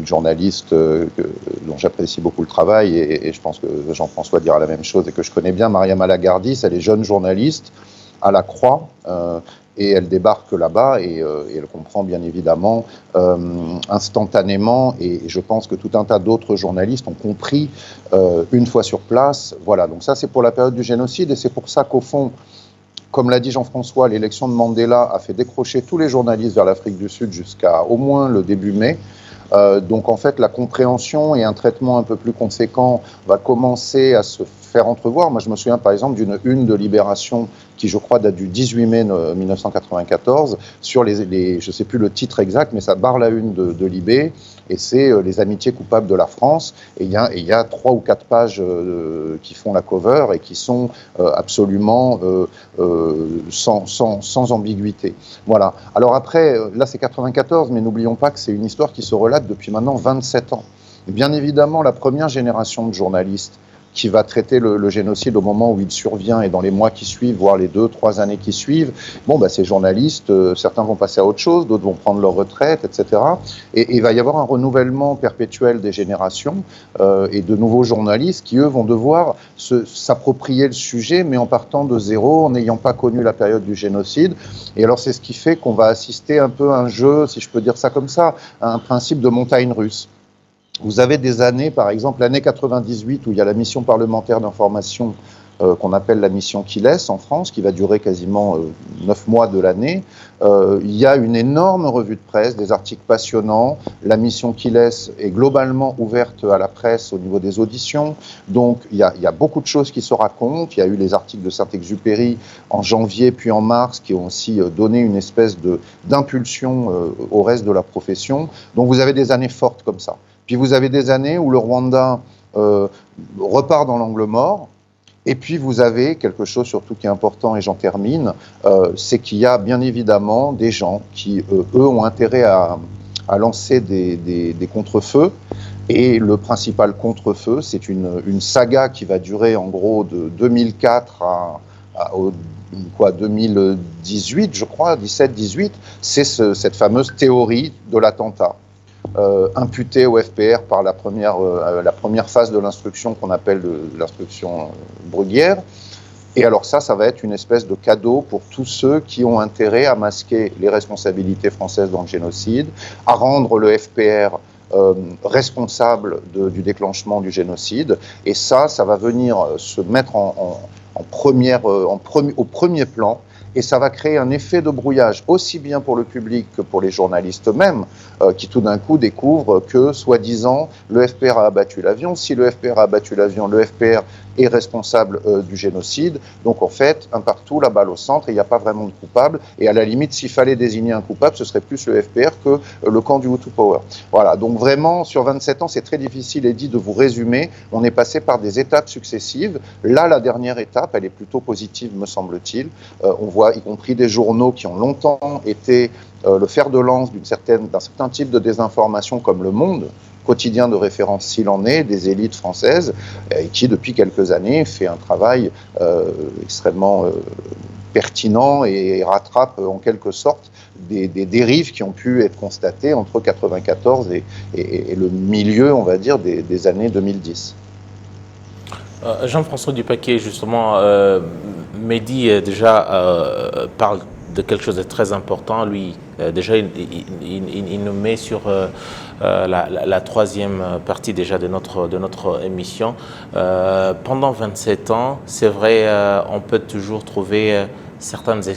journaliste dont j'apprécie beaucoup le travail et je pense que Jean-François dira la même chose et que je connais bien, Maria Malagardis. Elle est jeune journaliste à la Croix et elle débarque là-bas et elle comprend bien évidemment instantanément et je pense que tout un tas d'autres journalistes ont compris une fois sur place. Voilà, donc ça c'est pour la période du génocide et c'est pour ça qu'au fond, comme l'a dit Jean-François, l'élection de Mandela a fait décrocher tous les journalistes vers l'Afrique du Sud jusqu'à au moins le début mai. Donc en fait, la compréhension et un traitement un peu plus conséquent va commencer à se faire entrevoir. Moi, je me souviens par exemple d'une une de Libération qui, je crois, date du 18 mai 1994, sur je ne sais plus le titre exact, mais ça barre la une de Libé, et c'est les amitiés coupables de la France. Et il y a 3 ou 4 pages qui font la cover et qui sont absolument sans ambiguïté. Voilà. Alors après, là c'est 94, mais n'oublions pas que c'est une histoire qui se relate depuis maintenant 27 ans. Et bien évidemment, la première génération de journalistes qui va traiter le génocide au moment où il survient et dans les mois qui suivent, voire les 2-3 années qui suivent, ces journalistes, certains vont passer à autre chose, d'autres vont prendre leur retraite, etc. Et il va y avoir un renouvellement perpétuel des générations et de nouveaux journalistes qui, eux, vont devoir s'approprier le sujet, mais en partant de zéro, en n'ayant pas connu la période du génocide. Et alors, c'est ce qui fait qu'on va assister un peu à un jeu, si je peux dire ça comme ça, à un principe de montagne russe. Vous avez des années, par exemple l'année 98, où il y a la mission parlementaire d'information qu'on appelle la mission Quilles en France, qui va durer quasiment 9 mois de l'année. Il y a une énorme revue de presse, des articles passionnants. La mission Quilles est globalement ouverte à la presse au niveau des auditions. Donc il y a beaucoup de choses qui se racontent. Il y a eu les articles de Saint-Exupéry en janvier puis en mars qui ont aussi donné une espèce d'impulsion au reste de la profession. Donc vous avez des années fortes comme ça. Puis vous avez des années où le Rwanda repart dans l'angle mort. Et puis vous avez quelque chose surtout qui est important, et j'en termine, c'est qu'il y a bien évidemment des gens qui, eux, ont intérêt à lancer des contre-feux. Et le principal contre-feu, c'est une saga qui va durer en gros de 2004 à 2018, je crois, 17-18. C'est cette fameuse théorie de l'attentat. Imputé au FPR par la première phase de l'instruction qu'on appelle l'instruction Bruguière. Et alors ça va être une espèce de cadeau pour tous ceux qui ont intérêt à masquer les responsabilités françaises dans le génocide, à rendre le FPR responsable du déclenchement du génocide. Et ça va venir se mettre au premier plan. Et ça va créer un effet de brouillage, aussi bien pour le public que pour les journalistes eux-mêmes, qui tout d'un coup découvrent que, soi-disant, le FPR a abattu l'avion. Si le FPR a abattu l'avion, le FPR est responsable du génocide. Donc, en fait, un partout, la balle au centre, et il n'y a pas vraiment de coupable. Et à la limite, s'il fallait désigner un coupable, ce serait plus le FPR que le camp du Hutu Power. Voilà, donc vraiment, sur 27 ans, c'est très difficile, Eddy, de vous résumer. On est passé par des étapes successives. Là, la dernière étape, elle est plutôt positive, me semble-t-il. On voit, y compris des journaux qui ont longtemps été le fer de lance d'un certain type de désinformation comme Le Monde, quotidien de référence s'il en est, des élites françaises, qui depuis quelques années fait un travail extrêmement pertinent et rattrape en quelque sorte des dérives qui ont pu être constatées entre 1994 et le milieu, on va dire, des années 2010. Jean-François Dupaquet, justement, Mehdi déjà parle de quelque chose de très important. Lui, déjà, il nous met sur la troisième partie déjà de notre émission. Pendant 27 ans, c'est vrai, on peut toujours trouver certaines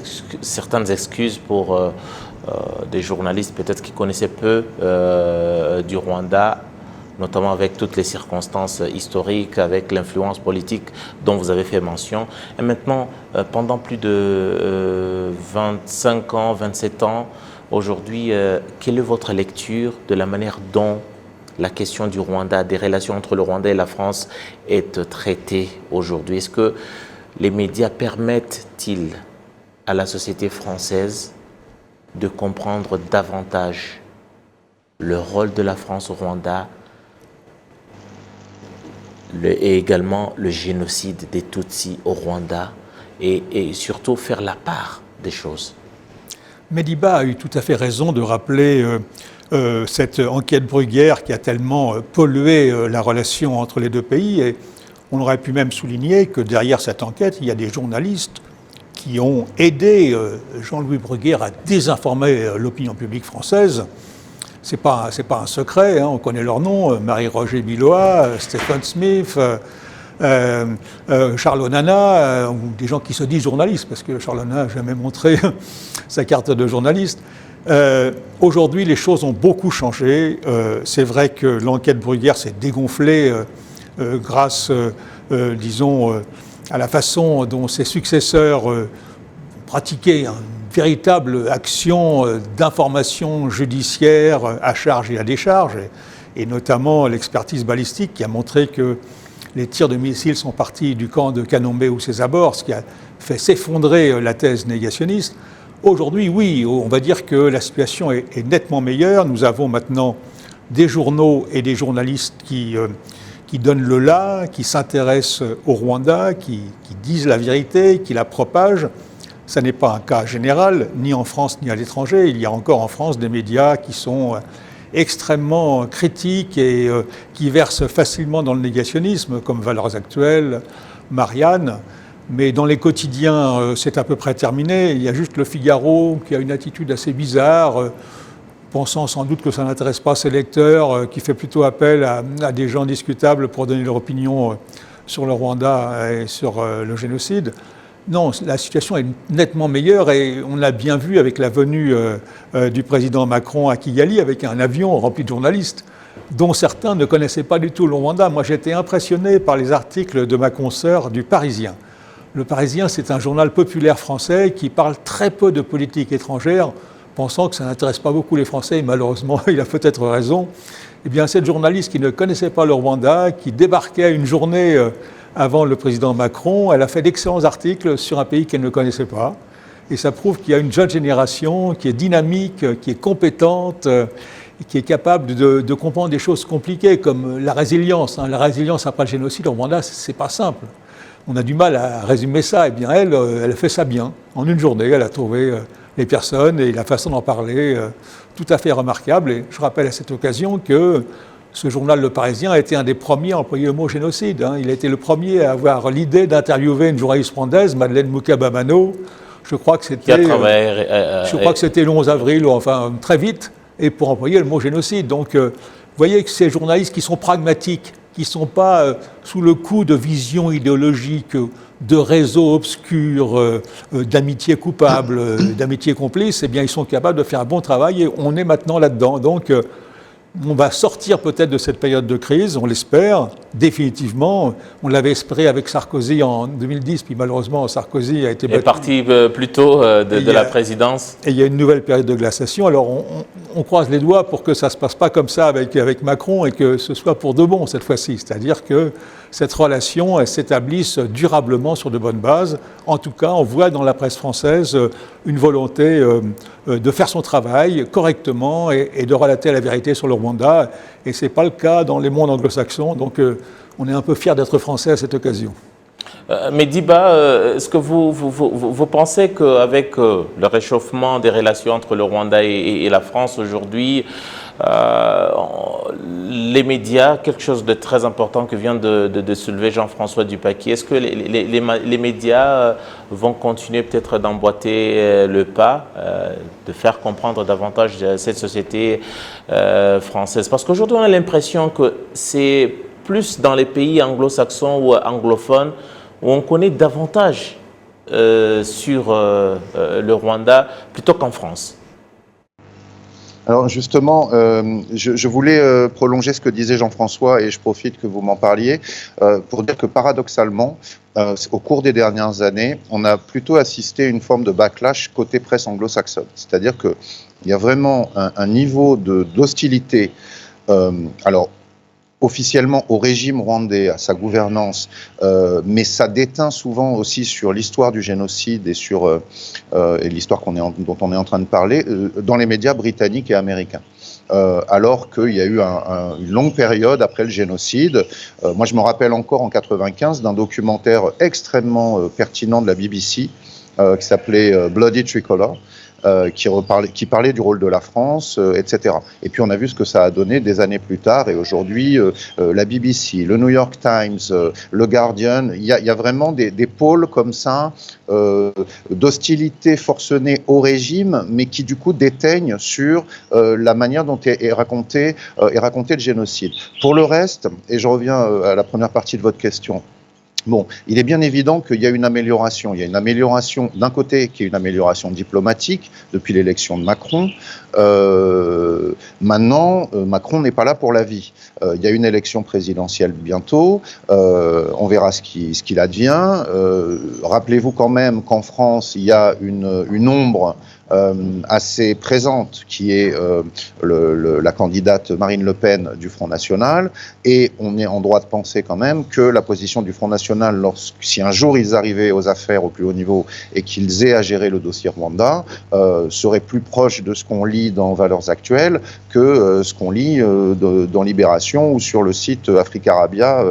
excuses pour des journalistes peut-être qui connaissaient peu du Rwanda, notamment avec toutes les circonstances historiques, avec l'influence politique dont vous avez fait mention. Et maintenant, pendant plus de 25 ans, 27 ans, aujourd'hui, quelle est votre lecture de la manière dont la question du Rwanda, des relations entre le Rwanda et la France est traitée aujourd'hui? Est-ce que les médias permettent-ils à la société française de comprendre davantage le rôle de la France au Rwanda et également le génocide des Tutsis au Rwanda et surtout faire la part des choses? Mehdiba a eu tout à fait raison de rappeler cette enquête Bruguière qui a tellement pollué la relation entre les deux pays. Et on aurait pu même souligner que derrière cette enquête, il y a des journalistes qui ont aidé Jean-Louis Bruguière à désinformer l'opinion publique française. C'est pas un secret, hein, on connaît leurs noms, Marie-Roger Billois, Stephen Smith, Charles Onana, ou des gens qui se disent journalistes, parce que Charles Onana n'a jamais montré sa carte de journaliste. Aujourd'hui, les choses ont beaucoup changé. C'est vrai que l'enquête Bruguière s'est dégonflée grâce disons, à la façon dont ses successeurs pratiquaient une véritable action d'information judiciaire à charge et à décharge, et notamment l'expertise balistique qui a montré que les tirs de missiles sont partis du camp de Canombé ou ses abords, ce qui a fait s'effondrer la thèse négationniste. Aujourd'hui, oui, on va dire que la situation est nettement meilleure. Nous avons maintenant des journaux et des journalistes qui donnent le là, qui s'intéressent au Rwanda, qui disent la vérité, qui la propagent. Ça n'est pas un cas général, ni en France ni à l'étranger. Il y a encore en France des médias qui sont extrêmement critiques et qui versent facilement dans le négationnisme, comme Valeurs Actuelles, Marianne. Mais dans les quotidiens, c'est à peu près terminé. Il y a juste Le Figaro qui a une attitude assez bizarre, pensant sans doute que ça n'intéresse pas ses lecteurs, qui fait plutôt appel à des gens discutables pour donner leur opinion sur le Rwanda et sur le génocide. Non, la situation est nettement meilleure et on l'a bien vu avec la venue du président Macron à Kigali avec un avion rempli de journalistes dont certains ne connaissaient pas du tout le Rwanda. Moi, j'ai été impressionné par les articles de ma consoeur du Parisien. Le Parisien, c'est un journal populaire français qui parle très peu de politique étrangère, pensant que ça n'intéresse pas beaucoup les Français, et malheureusement, il a peut-être raison. Eh bien, cette journaliste qui ne connaissait pas le Rwanda, qui débarquait une journée avant le président Macron, elle a fait d'excellents articles sur un pays qu'elle ne connaissait pas. Et ça prouve qu'il y a une jeune génération qui est dynamique, qui est compétente, qui est capable de comprendre des choses compliquées comme la résilience. La résilience après le génocide au Rwanda, c'est pas simple. On a du mal à résumer ça. Eh bien, elle a fait ça bien. En une journée, elle a trouvé les personnes et la façon d'en parler tout à fait remarquable. Et je rappelle à cette occasion que ce journal Le Parisien a été un des premiers à employer le mot génocide. Il a été le premier à avoir l'idée d'interviewer une journaliste rwandaise, Madeleine Mukabamano. Je crois que c'était le 11 avril, ou enfin très vite, et pour employer le mot génocide. Donc, vous voyez que ces journalistes qui sont pragmatiques, qui ne sont pas sous le coup de visions idéologiques, de réseaux obscurs, d'amitié coupable, d'amitié complice, eh bien, ils sont capables de faire un bon travail et on est maintenant là-dedans. Donc, on va sortir peut-être de cette période de crise, on l'espère, définitivement. On l'avait espéré avec Sarkozy en 2010, puis malheureusement, Sarkozy a été battu. Est parti plus tôt de la présidence. Et il y a une nouvelle période de glaciation. Alors, on croise les doigts pour que ça ne se passe pas comme ça avec Macron et que ce soit pour de bon cette fois-ci. C'est-à-dire que cette relation s'établisse durablement sur de bonnes bases. En tout cas, on voit dans la presse française une volonté de faire son travail correctement et de relater la vérité sur le Rwanda. Et ce n'est pas le cas dans les mondes anglo-saxons. Donc, on est un peu fiers d'être français à cette occasion. Mais Diba, est-ce que vous pensez qu'avec le réchauffement des relations entre le Rwanda et la France aujourd'hui, les médias, quelque chose de très important que vient de soulever Jean-François Dupaquier, est-ce que les médias vont continuer peut-être d'emboîter le pas, de faire comprendre davantage cette société française? Parce qu'aujourd'hui, on a l'impression que c'est plus dans les pays anglo-saxons ou anglophones où on connaît davantage sur le Rwanda plutôt qu'en France. Alors justement, je voulais prolonger ce que disait Jean-François et je profite que vous m'en parliez pour dire que paradoxalement, au cours des dernières années, on a plutôt assisté à une forme de backlash côté presse anglo-saxonne. C'est-à-dire qu'il y a vraiment un niveau d'hostilité, alors officiellement au régime rwandais, à sa gouvernance, mais ça déteint souvent aussi sur l'histoire du génocide et sur l'histoire dont on est en train de parler dans les médias britanniques et américains. Alors qu'il y a eu une longue période après le génocide. Moi, je me rappelle encore en 1995 d'un documentaire extrêmement pertinent de la BBC qui s'appelait Bloody Tricolor. Qui parlait du rôle de la France, etc. Et puis on a vu ce que ça a donné des années plus tard, et aujourd'hui, la BBC, le New York Times, le Guardian, il y a vraiment des pôles comme ça, d'hostilité forcenée au régime, mais qui du coup déteignent sur la manière dont est raconté le génocide. Pour le reste, et je reviens à la première partie de votre question, Bon, il est bien évident qu'il y a une amélioration. Il y a une amélioration, d'un côté, qui est une amélioration diplomatique depuis l'élection de Macron. Maintenant, Macron n'est pas là pour la vie. Il y a une élection présidentielle bientôt. On verra ce qu'il advient. Rappelez-vous quand même qu'en France, il y a une ombre assez présente qui est la candidate Marine Le Pen du Front National, et on est en droit de penser quand même que la position du Front National, si un jour ils arrivaient aux affaires au plus haut niveau et qu'ils aient à gérer le dossier Rwanda, serait plus proche de ce qu'on lit dans Valeurs Actuelles que ce qu'on lit dans Libération ou sur le site Africarabia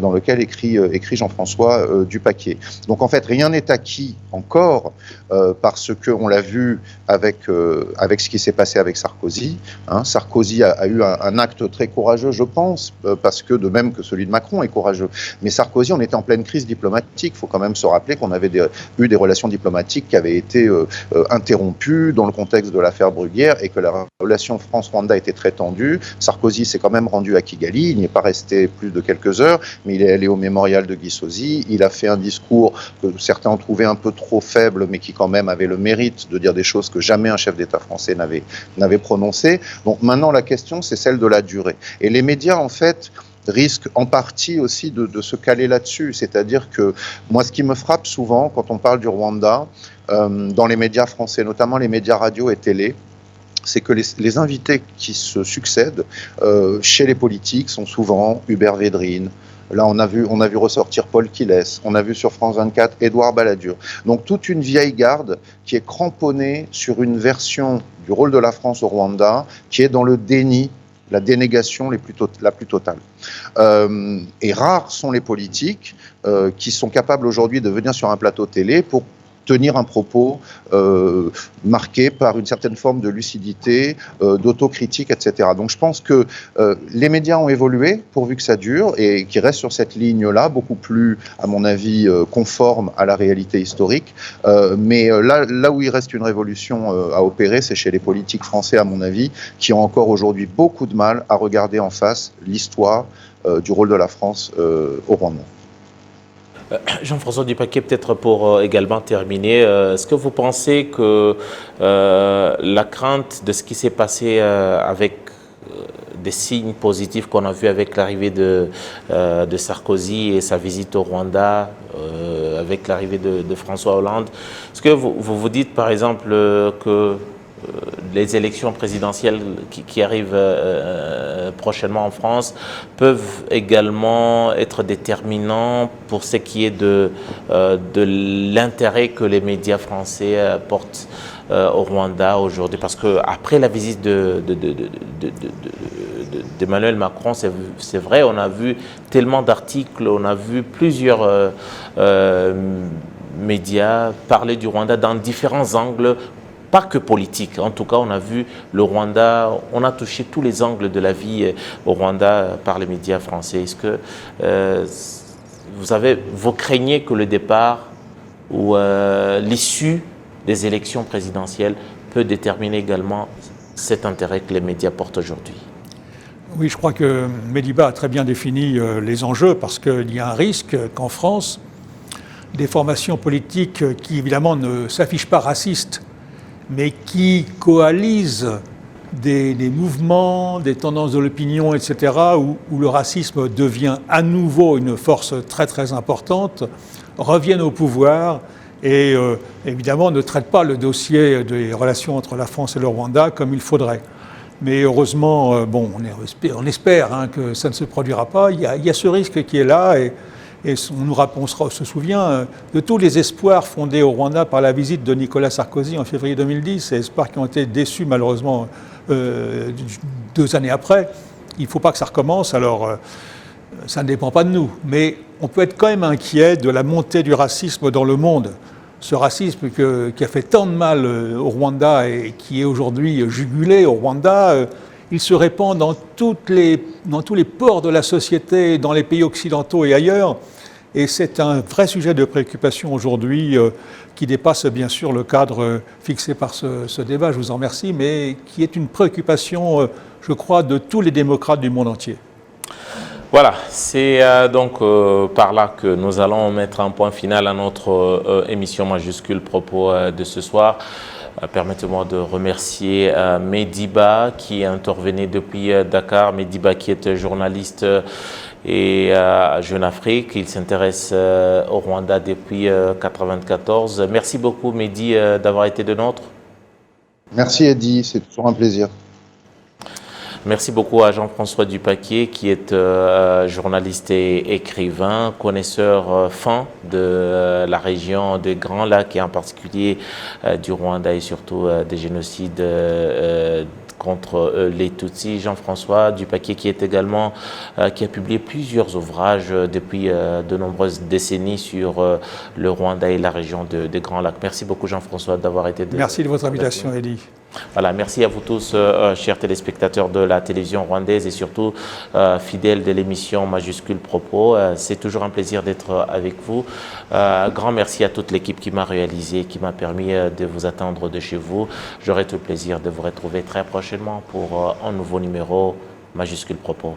dans lequel écrit Jean-François Dupaquier. Donc en fait, rien n'est acquis encore parce qu'on l'a vu avec ce qui s'est passé avec Sarkozy. Sarkozy a eu un acte très courageux, je pense, parce que de même que celui de Macron est courageux. Mais Sarkozy, on était en pleine crise diplomatique. Il faut quand même se rappeler qu'on avait eu des relations diplomatiques qui avaient été interrompues dans le contexte de l'affaire Bruguière et que la relation France-Rwanda était très tendue. Sarkozy s'est quand même rendu à Kigali. Il n'y est pas resté plus de quelques heures, mais il est allé au mémorial de Gisozi. Il a fait un discours que certains ont trouvé un peu trop faible, mais qui quand même avait le mérite de dire des choses que jamais un chef d'État français n'avait prononcées. Donc maintenant, la question, c'est celle de la durée. Et les médias, en fait, risquent en partie aussi de se caler là-dessus. C'est-à-dire que moi, ce qui me frappe souvent quand on parle du Rwanda, dans les médias français, notamment les médias radio et télé, c'est que les invités qui se succèdent chez les politiques sont souvent Hubert Védrine. Là, on a vu ressortir Paul Quilles, on a vu sur France 24 Édouard Balladur. Donc toute une vieille garde qui est cramponnée sur une version du rôle de la France au Rwanda qui est dans le déni, la dénégation la plus totale. Et rares sont les politiques qui sont capables aujourd'hui de venir sur un plateau télé pour tenir un propos marqué par une certaine forme de lucidité, d'autocritique, etc. Donc je pense que les médias ont évolué, pourvu que ça dure, et qu'ils restent sur cette ligne-là, beaucoup plus, à mon avis, conforme à la réalité historique. Mais là où il reste une révolution à opérer, c'est chez les politiques français, à mon avis, qui ont encore aujourd'hui beaucoup de mal à regarder en face l'histoire du rôle de la France au Rwanda. Jean-François Dupaquier, peut-être pour également terminer, est-ce que vous pensez que la crainte de ce qui s'est passé avec des signes positifs qu'on a vus avec l'arrivée de Sarkozy et sa visite au Rwanda, avec l'arrivée de François Hollande, est-ce que vous vous dites par exemple que les élections présidentielles qui arrivent prochainement en France peuvent également être déterminants pour ce qui est de l'intérêt que les médias français portent au Rwanda aujourd'hui? Parce qu'après la visite d'Emmanuel Macron, c'est vrai, on a vu tellement d'articles, on a vu plusieurs médias parler du Rwanda dans différents angles, pas que politique. En tout cas, on a vu le Rwanda, on a touché tous les angles de la vie au Rwanda par les médias français. Est-ce que vous craignez que le départ ou l'issue des élections présidentielles peut déterminer également cet intérêt que les médias portent aujourd'hui? Oui, je crois que Mediba a très bien défini les enjeux, parce qu'il y a un risque qu'en France, des formations politiques qui évidemment ne s'affichent pas racistes, mais qui coalisent des mouvements, des tendances de l'opinion, etc., où le racisme devient à nouveau une force très très importante, reviennent au pouvoir et évidemment ne traitent pas le dossier des relations entre la France et le Rwanda comme il faudrait. Mais heureusement, on espère que ça ne se produira pas. Il y a ce risque qui est là, et on se souvient de tous les espoirs fondés au Rwanda par la visite de Nicolas Sarkozy en février 2010, ces espoirs qui ont été déçus malheureusement 2 années après. Il ne faut pas que ça recommence, alors ça ne dépend pas de nous. Mais on peut être quand même inquiet de la montée du racisme dans le monde. Ce racisme qui a fait tant de mal au Rwanda et qui est aujourd'hui jugulé au Rwanda, il se répand dans tous les pores de la société, dans les pays occidentaux et ailleurs. Et c'est un vrai sujet de préoccupation aujourd'hui qui dépasse bien sûr le cadre fixé par ce débat, je vous en remercie, mais qui est une préoccupation, je crois, de tous les démocrates du monde entier. Voilà, c'est donc par là que nous allons mettre un point final à notre émission majuscule propos de ce soir. Permettez-moi de remercier Mediba qui intervenait depuis Dakar. Mediba qui est journaliste et Jeune Afrique. Il s'intéresse au Rwanda depuis 1994. Merci beaucoup Mehdi d'avoir été de nôtre. Merci Eddy, c'est toujours un plaisir. Merci beaucoup à Jean-François Dupaquier qui est journaliste et écrivain, connaisseur fin de la région des Grands Lacs et en particulier du Rwanda et surtout des génocides contre les Tutsis. Jean-François Dupaquier qui est également qui a publié plusieurs ouvrages depuis de nombreuses décennies sur le Rwanda et la région des Grands Lacs. Merci beaucoup Jean-François d'avoir été Merci de votre invitation, Eddy. Voilà, merci à vous tous, chers téléspectateurs de la télévision rwandaise et surtout fidèles de l'émission Majuscule Propos. C'est toujours un plaisir d'être avec vous. Grand merci à toute l'équipe qui m'a réalisé, qui m'a permis de vous attendre de chez vous. J'aurai tout le plaisir de vous retrouver très prochainement pour un nouveau numéro Majuscule Propos.